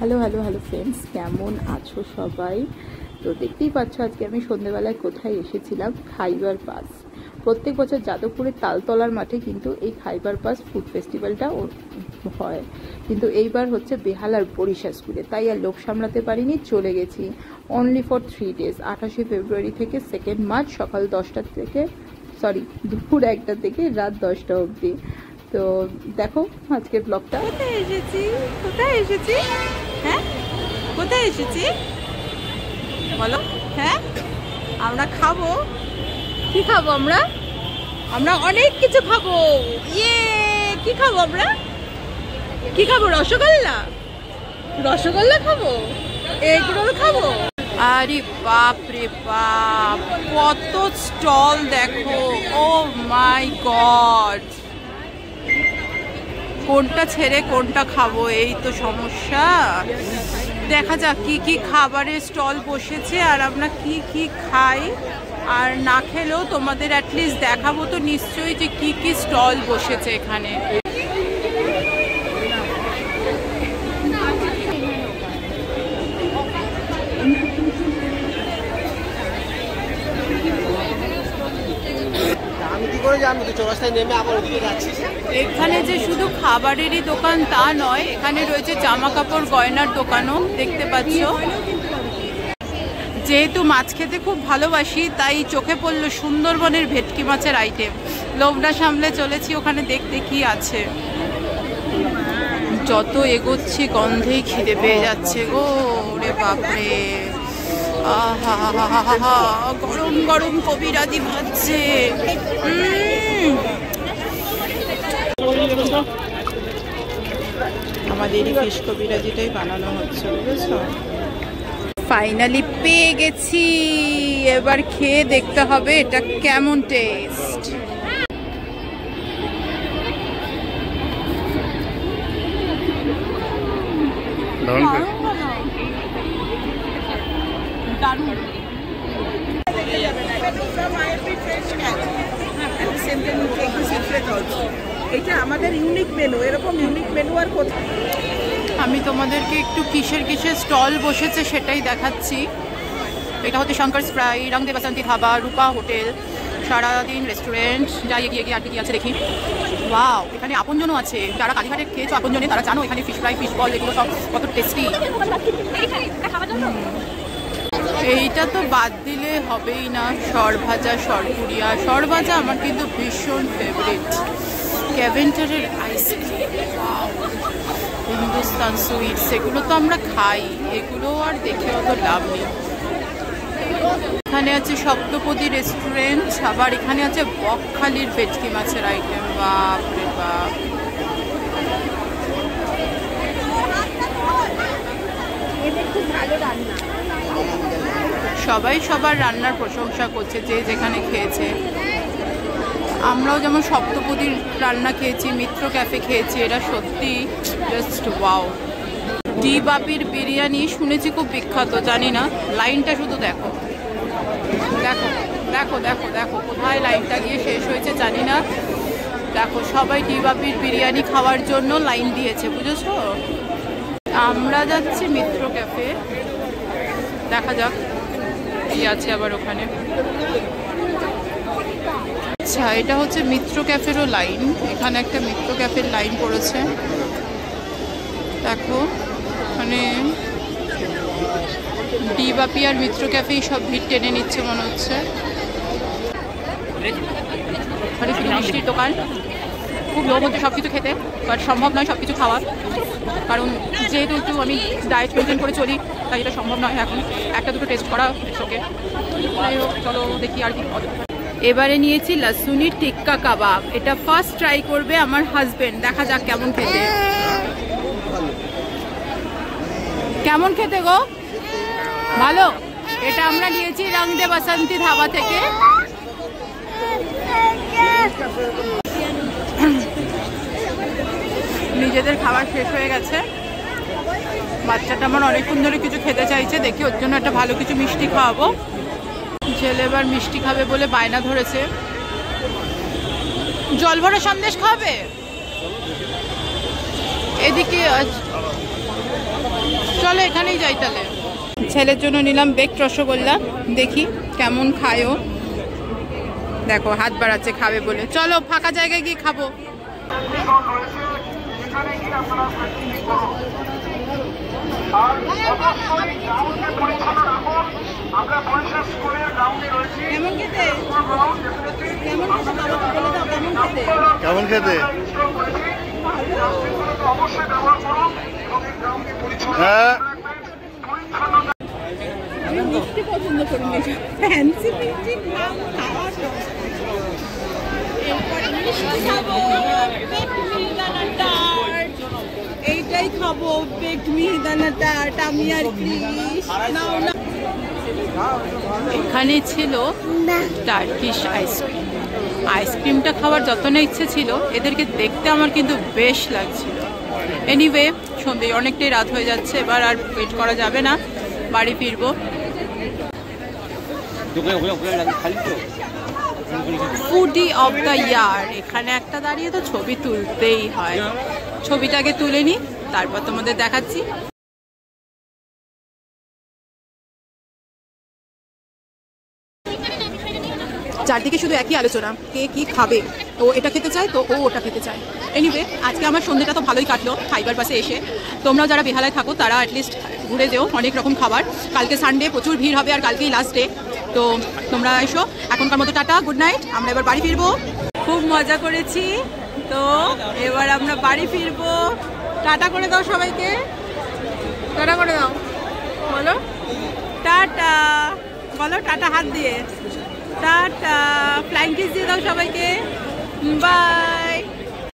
Hello hello hello friends, কেমন আছো সবাই? তো দেখতেই পাচ্ছ আজকে আমি সন্ধ্যেবেলায় কোথায় এসেছিলাম, খাইবার পাস। প্রত্যেক বছর যাদবপুরের তালতলার মাঠে কিন্তু এই খাইবার পাস ফুড ফেস্টিভ্যালটা হয়, কিন্তু এইবার হচ্ছে বেহালার বরিশা স্কুলে। তাই আর লোক সামলাতে পারিনি, চলে গেছি অনলি ফর 3 days, 28শে ফেব্রুয়ারি থেকে 2 মার্চ সকাল 10টা থেকে দুপুর 1টা থেকে রাত 10টা অবধি। তো দেখো আজকের ব্লগটা। কোথায় এসেছি হ্যাঁ, কোথায় এসেছি বলো? হ্যাঁ, আমরা খাবো। কি খাবো আমরা? আমরা অনেক কিছু খাবো। ইয়ে, কি খাবো আমরা? কি খাবো? রসগোল্লা। রসগোল্লা খাবো, এগ রোল খাবো। আরে বাপ রে বাপ, কত স্টল দেখো। ও মাই গড, কোনটা ছেড়ে কোনটা খাবো, এই তো সমস্যা। দেখা যাক কি কি খাবারের স্টল বসেছে আর আমরা কি কি খাই। আর না খেলেও তোমাদের অ্যাটলিস্ট দেখাবো তো নিশ্চয়ই যে কি কি স্টল বসেছে এখানে। এখানে যে শুধু খাবারেরই দোকান তা নয়, এখানে রয়েছে জামা কাপড় গয়নার দোকানও দেখতে পাচ্ছ। যেহেতু মাছ খেতে খুব ভালোবাসি তাই চোখে পড়লো সুন্দরবনের ভেটকি মাছের আইটেম। লোভটা সামলে চলেছি ওখানে দেখতে কি আছে। যত এগোচ্ছি গন্ধেই খিদে পেয়ে যাচ্ছে গো, রে বাপরে। গরম গরম কবিরাজি ভাজছে। আমাদেরই ফিশ কবিরাজিটাই বানানো হচ্ছে, বুঝেছো? ফাইনালি পেয়ে গেছি, এবার খেয়ে দেখতে হবে এটা কেমন টেস্ট। এটা আমাদের ইউনিক মেনু, এরকম ইউনিক মেনু আর কোথায়। আমি তোমাদেরকে একটু কিসের কিসের স্টল বসেছে সেটাই দেখাচ্ছি। এটা হচ্ছে শঙ্কর ফ্রাই, রংদে বাসন্তী ধাবা, রূপা হোটেল, সারাদিন রেস্টুরেন্ট। যাই এগিয়ে আর কি আছে দেখি। ওয়াও, এখানে আপনজনও আছে। যারা কালীঘাটে খেয়েছো আপনজনে তারা জানো এখানে ফিশ ফ্রাই, ফিশ বল এগুলো সব কত টেস্টি। এইটা তো বাদ দিলে হবেই না, সরভাজা, সরপুরিয়া। সরভাজা আমার কিন্তু ভীষণ ফেভারিট। ক্যাভেন্টারের আইসক্রিম, হিন্দুস্তান সুইটস, এগুলো তো আমরা খাই, এগুলো আর দেখে অত লাভ নেই। এখানে আছে সপ্তপদী রেস্টুরেন্ট, আবার এখানে আছে বকখালির ভেটকি মাছের আইটেম। বাপ রে বাপ, সবাই সবার রান্নার প্রশংসা করছে যে যেখানে খেয়েছে। আমরাও যেমন সপ্তপদীর রান্না খেয়েছি, মিত্র ক্যাফে খেয়েছি, এরা সত্যি জাস্ট ওয়াও। ডি বাপির বিরিয়ানি শুনেছি খুব বিখ্যাত, জানি না। লাইনটা শুধু দেখো দেখো দেখো দেখো দেখো, কোথায় লাইনটা গিয়ে শেষ হয়েছে জানি না। দেখো সবাই ডি বাপির বিরিয়ানি খাওয়ার জন্য লাইন দিয়েছে, বুঝেছো? আমরা যাচ্ছি মিত্র ক্যাফে, দেখা যাক কি আছে আবার ওখানে। আচ্ছা, এটা হচ্ছে মিত্র ক্যাফেরও লাইন। এখানে একটা মিত্র ক্যাফের লাইন পড়েছে, দেখো। মানে ডি বাপি আর মিত্র ক্যাফেই সব ভিড় টেনে নিচ্ছে মনে হচ্ছে। মানে শুধু মিষ্টির দোকান, খুব লোভ হচ্ছে সব কিছু খেতে, বাট সম্ভব নয় সব কিছু খাওয়া, কারণ যেহেতু একটু আমি ডায়েট মেনটেন করে চলি তাই এটা সম্ভব নয় এখন একটা দুটো টেস্ট করা ওকে। যাই হোক, চলো দেখি আর কি। এবারে নিয়েছি লাসুনির টিক্কা কাবাব। এটা ফার্স্ট ট্রাই করবে আমার হাজবেন্ড, দেখা যাক কেমন খেতে। কেমন খেতে গো? ভালো। এটা আমরা নিয়েছি রংদে বাসন্তী ধাবা থেকে। নিজেদের খাবার শেষ হয়ে গেছে, বাচ্চাটা আমার অনেকক্ষণ ধরে কিছু খেতে চাইছে, দেখি ওর জন্য একটা ভালো কিছু মিষ্টি খাওয়াবো। ছেলে এবার মিষ্টি খাবে বলে বায়না ধরেছে। জল ভরা সন্দেশ খাবে? এদিকে চলো এখানেই যাই তাহলে। ছেলের জন্য নিলাম বেকড রসগোল্লা, দেখি কেমন খায় ও। দেখো হাত বাড়াচ্ছে খাবে বলে। চলো ফাঁকা জায়গায় গিয়ে খাবো। কেমন খেতে? কেমন খেতে? হ্যাঁ আমি মিষ্টি পছন্দ করি না, ফ্যান্সি মিষ্টি এইটাই খাবো, বেকড মিহিদানা টার্ট। আমি আর ক্রিস নাও না। এখানে ছিল টার্কিশ আইসক্রিম। আইসক্রিমটা খাওয়ার যত না ইচ্ছে ছিল, এদেরকে দেখতে আমার কিন্তু বেশ লাগছিল। এনিওয়ে, সন্ধে অনেকটাই রাত হয়ে যাচ্ছে, এবার আর ওয়েট করা যাবে না, বাড়ি ফিরবো। ফুডি অফ দ্য ইয়ার, এখানে একটা দাঁড়িয়ে তো ছবি তুলতেই হয়। ছবিটাকে তুলে নি, তারপর তোমাদের দেখাচ্ছি। চারদিকে শুধু একই আলোচনা, কে কি খাবে। ও এটা খেতে চায় তো ও ওটা খেতে চায়। এনিওয়ে, আজকে আমার সন্ধ্যেটা তো ভালোই কাটলো খাইবার পাশে এসে। তোমরাও যারা বেহালায় থাকো তারা অ্যাটলিস্ট ঘুরে যেও, অনেক রকম খাবার। কালকে সানডে, প্রচুর ভিড় হবে, আর কালকেই লাস্ট ডে। তো তোমরা এসো। এখনকার মতো টাটা, গুড নাইট। আমরা এবার বাড়ি ফিরবো। খুব মজা করেছি, তো এবার আমরা বাড়ি ফিরবো। টাটা করে দাও সবাইকে, টাটা করে দাও, বলো টাটা, বলো টাটা হাত দিয়ে, টাটা, ফ্লাইং কিস দিয়ে দাও সবাইকে, বাই।